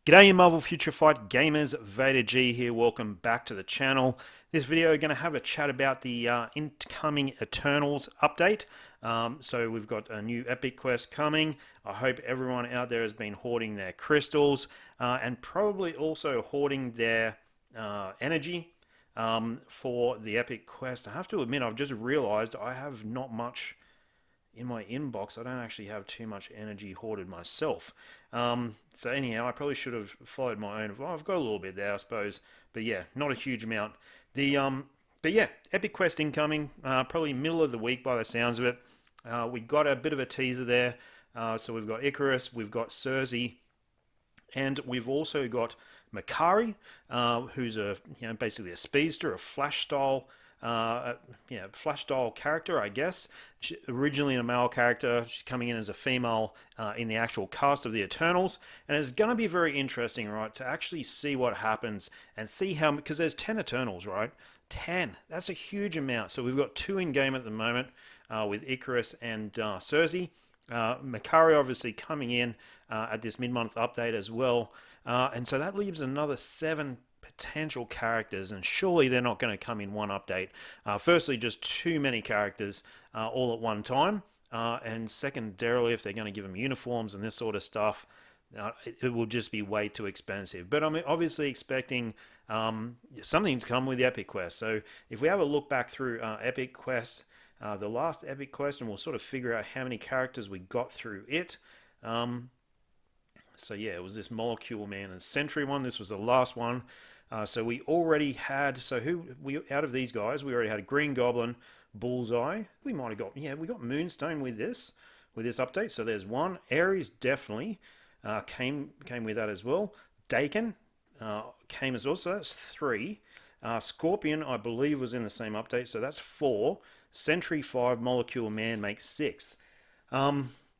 G'day you Marvel Future Fight gamers, VaderG here, welcome back to the channel. This video we're going to have a chat about the incoming Eternals update. So we've got a new epic quest coming. I hope everyone out there has been hoarding their crystals and probably also hoarding their energy for the epic quest. I have to admit, I've just realized I have not much in my inbox. I don't actually have too much energy hoarded myself. So anyhow, I probably should have followed my own. Well, I've got a little bit there, I suppose, but yeah, not a huge amount. But yeah, epic quest incoming, probably middle of the week by the sounds of it. We got a bit of a teaser there. So we've got Icarus, we've got Cersei, and we've also got Makari, who's basically a speedster, a flash style. Flash style character, I guess. Originally a male character, she's coming in as a female in the actual cast of the Eternals, and it's going to be very interesting, right, to actually see what happens and see how, because there's 10 Eternals, right? 10. That's a huge amount. So we've got 2 in game at the moment with Icarus and Cersei. Makari obviously coming in at this mid-month update as well, and so that leaves another 7 potential characters, and surely they're not going to come in one update. Firstly, just too many characters all at one time, and secondarily, if they're going to give them uniforms and this sort of stuff, it will just be way too expensive. But I'm obviously expecting something to come with the Epic Quest. So if we have a look back through Epic Quest, the last Epic Quest, and we'll sort of figure out how many characters we got through it. So yeah, it was this Molecule Man and Sentry one. This was the last one. So we already had, out of these guys, we already had a Green Goblin, Bullseye. We might have got, we got Moonstone with this update. So there's one. Ares definitely came with that as well. Dakin came as well, so that's 3. Scorpion, I believe, was in the same update, so that's 4. Sentry 5, Molecule Man makes 6.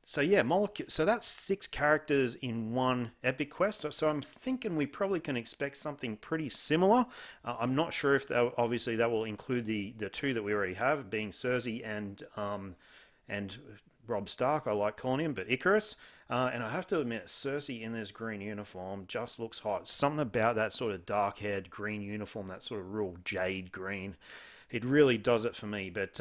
So yeah, so that's 6 characters in one epic quest. So I'm thinking we probably can expect something pretty similar. I'm not sure if obviously that will include the 2 that we already have, being Cersei and Robb Stark. I like calling him, but Icarus. And I have to admit, Cersei in this green uniform just looks hot. Something about that sort of dark-haired green uniform, that sort of real jade green. It really does it for me, but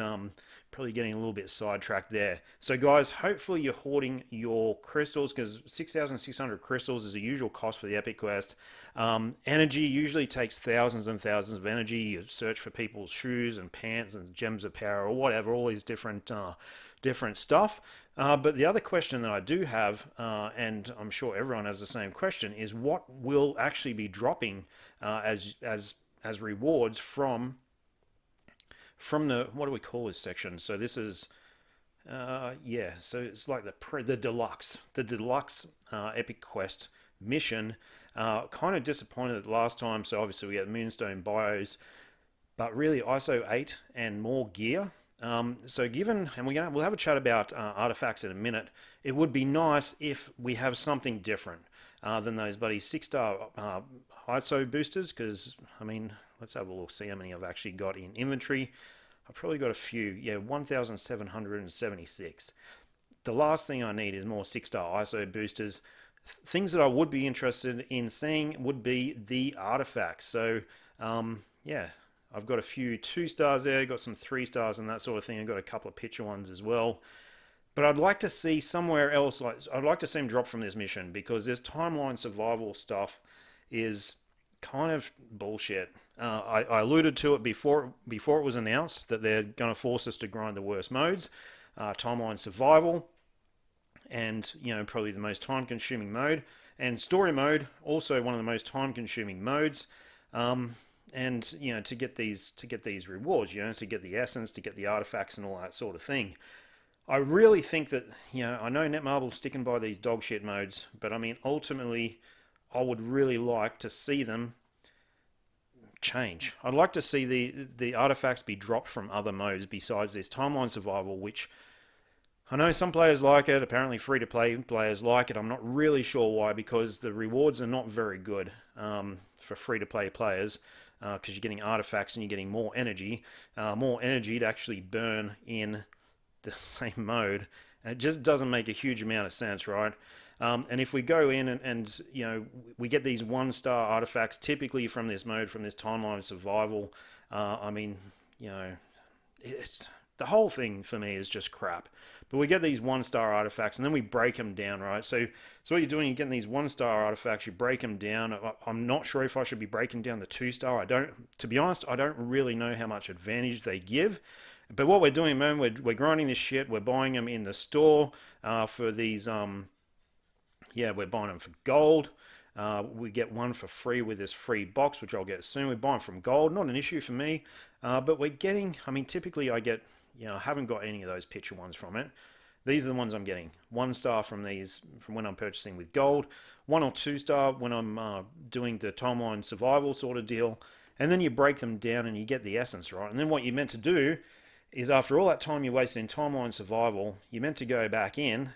probably getting a little bit sidetracked there. So guys, hopefully you're hoarding your crystals, because 6,600 crystals is the usual cost for the Epic Quest. Energy usually takes thousands and thousands of energy. You search for people's shoes and pants and gems of power or whatever, all these different stuff. But the other question that I do have, and I'm sure everyone has the same question, is what will actually be dropping as rewards from the, what do we call this section? So this is so it's like the deluxe epic quest mission. Kind of disappointed that last time. So obviously we get Moonstone bios, but really ISO 8 and more gear. So given, and we'll have a chat about artifacts in a minute, it would be nice if we have something different than those bloody 6-star ISO boosters, because I mean, let's have a look, see how many I've actually got in inventory. I've probably got a few. Yeah, 1,776. The last thing I need is more 6-star ISO boosters. Things that I would be interested in seeing would be the artifacts. So, yeah, I've got a few 2 stars there, got some 3 stars and that sort of thing. I've got a couple of picture ones as well. But I'd like to see somewhere else, I'd like to see them drop from this mission, because this timeline survival stuff is kind of bullshit. I alluded to it before it was announced that they're going to force us to grind the worst modes, timeline survival, and probably the most time-consuming mode, and story mode, also one of the most time-consuming modes. And to get these rewards, to get the essence, to get the artifacts, and all that sort of thing. I really think that I know Netmarble's sticking by these dog shit modes, but I mean ultimately, I would really like to see them change. I'd like to see the artifacts be dropped from other modes besides this timeline survival, which I know some players like it. Apparently free-to-play players like it. I'm not really sure why, because the rewards are not very good for free-to-play players, because you're getting artifacts and you're getting more energy to actually burn in the same mode. And it just doesn't make a huge amount of sense, right? And if we go in and we get these 1-star artifacts, typically from this mode, from this timeline of survival. I mean, you know, it's the whole thing for me is just crap. But we get these 1-star artifacts and then we break them down, right? So what you're doing, you're getting these 1-star artifacts, you break them down. I'm not sure if I should be breaking down the 2-star. To be honest, I don't really know how much advantage they give. But what we're doing, man, we're grinding this shit. We're buying them in the store for these. Yeah, we're buying them for gold. We get one for free with this free box, which I'll get soon. We're buying from gold, not an issue for me. But we're getting, I mean, typically I get, I haven't got any of those picture ones from it. These are the ones I'm getting. 1-star from these, from when I'm purchasing with gold. 1 or 2-star when I'm doing the timeline survival sort of deal. And then you break them down and you get the essence, right? And then what you're meant to do is after all that time you wasted in timeline survival, you're meant to go back in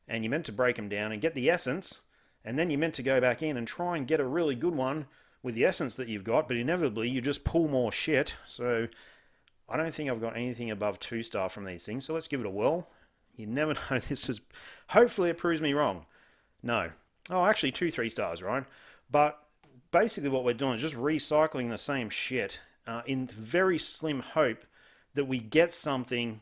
and you're meant to break them down and get the essence. And then you're meant to go back in and try and get a really good one with the essence that you've got, but inevitably you just pull more shit. So I don't think I've got anything above 2-star from these things, so let's give it a whirl. You never know, this is, hopefully it proves me wrong. No. Oh, actually 2 3-stars, right? But basically what we're doing is just recycling the same shit in very slim hope that we get something.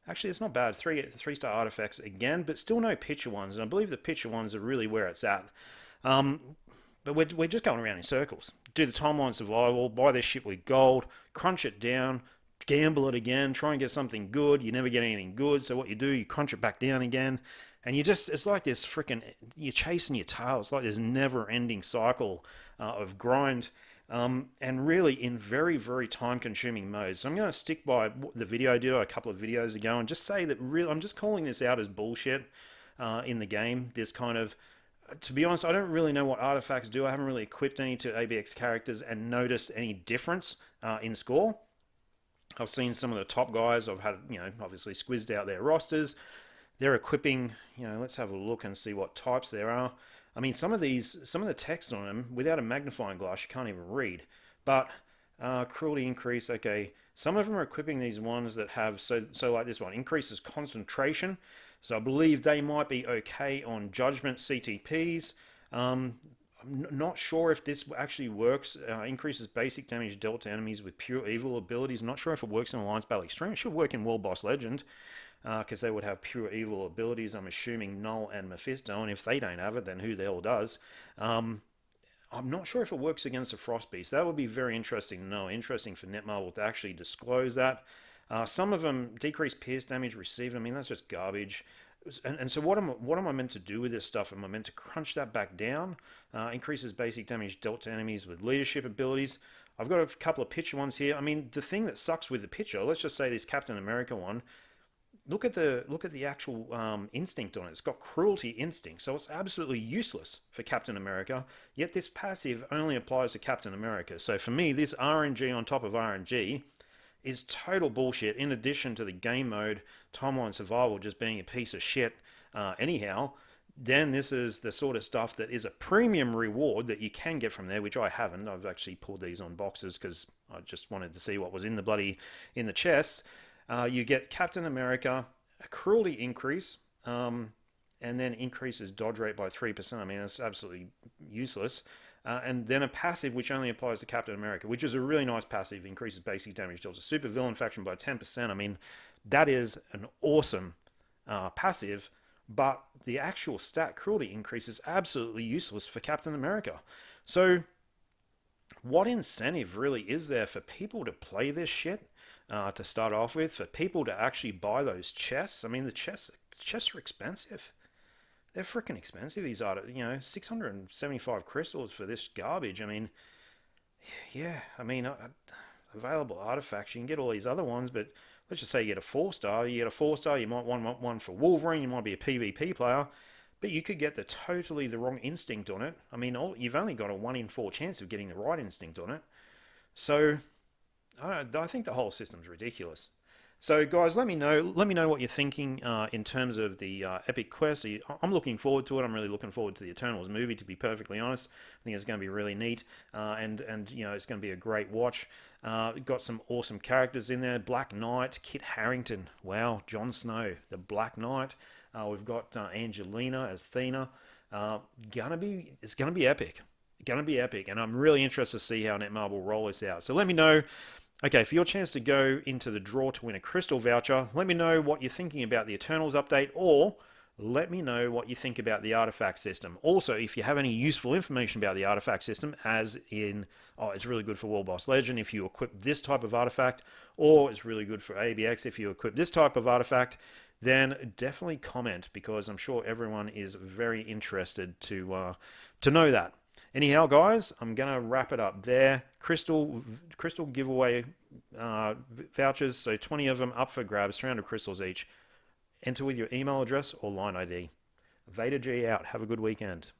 Actually, it's not bad. 3-star artifacts again, but still no picture ones. And I believe the picture ones are really where it's at. But we're just going around in circles. Do the timeline survival, buy this shit with gold, crunch it down, gamble it again, try and get something good. You never get anything good. So what you do, you crunch it back down again. And it's like this freaking, you're chasing your tail. It's like this never-ending cycle of grind. And really in very, very time-consuming modes. So I'm going to stick by the video I did a couple of videos ago and just say that really, I'm just calling this out as bullshit in the game. This kind of, to be honest, I don't really know what artifacts do. I haven't really equipped any to ABX characters and noticed any difference in score. I've seen some of the top guys. I've had, obviously squizzed out their rosters. They're equipping, let's have a look and see what types there are. I mean, some of the text on them, without a magnifying glass, you can't even read. But cruelty increase, okay. Some of them are equipping these ones that have, so like this one, increases concentration. So I believe they might be okay on judgment CTPs. I'm not sure if this actually works. Increases basic damage dealt to enemies with pure evil abilities. Not sure if it works in Alliance Battle Extreme. It should work in World Boss Legend. Because they would have pure evil abilities. I'm assuming Null and Mephisto, and if they don't have it, then who the hell does? I'm not sure if it works against a Frost Beast. That would be very interesting to know. Interesting for Netmarble to actually disclose that. Some of them decrease pierce damage received. I mean, that's just garbage. And so what am I meant to do with this stuff? Am I meant to crunch that back down? Increases basic damage dealt to enemies with leadership abilities. I've got a couple of picture ones here. I mean, the thing that sucks with the picture, let's just say this Captain America one, look at the actual instinct on it. It's got cruelty instinct, so it's absolutely useless for Captain America. Yet this passive only applies to Captain America. So for me, this RNG on top of RNG is total bullshit. In addition to the game mode timeline survival just being a piece of shit, anyhow. Then this is the sort of stuff that is a premium reward that you can get from there, which I haven't. I've actually pulled these on boxes because I just wanted to see what was in the chests. You get Captain America, a cruelty increase, and then increases dodge rate by 3%. I mean, that's absolutely useless. And then a passive which only applies to Captain America, which is a really nice passive, increases basic damage dealt to super villain faction by 10%. I mean, that is an awesome passive, but the actual stat cruelty increase is absolutely useless for Captain America. So what incentive really is there for people to play this shit? To start off with, for people to actually buy those chests. I mean, the chests are expensive. They're freaking expensive. These are, 675 crystals for this garbage. I mean, yeah, I mean, available artifacts. You can get all these other ones, but let's just say you get a 4-star. You get a 4-star, you might want one for Wolverine. You might be a PvP player, but you could get totally the wrong instinct on it. I mean, you've only got a 1 in 4 chance of getting the right instinct on it. So I think the whole system's ridiculous. So, guys, let me know what you're thinking in terms of the Epic Quest. I'm looking forward to it. I'm really looking forward to the Eternals movie, to be perfectly honest. I think it's going to be really neat, and it's going to be a great watch. Got some awesome characters in there. Black Knight, Kit Harington. Wow, Jon Snow, the Black Knight. We've got Angelina as Thena. It's gonna be epic. Gonna be epic, and I'm really interested to see how Netmarble roll this out. So let me know. Okay, for your chance to go into the draw to win a crystal voucher, let me know what you're thinking about the Eternals update, or let me know what you think about the artifact system. Also, if you have any useful information about the artifact system, as in, oh, it's really good for World Boss Legend if you equip this type of artifact, or it's really good for ABX if you equip this type of artifact, then definitely comment, because I'm sure everyone is very interested to know that. Anyhow, guys, I'm gonna wrap it up there. Crystal giveaway vouchers, so 20 of them up for grabs, 300 crystals each. Enter with your email address or line ID. VaderG out. Have a good weekend.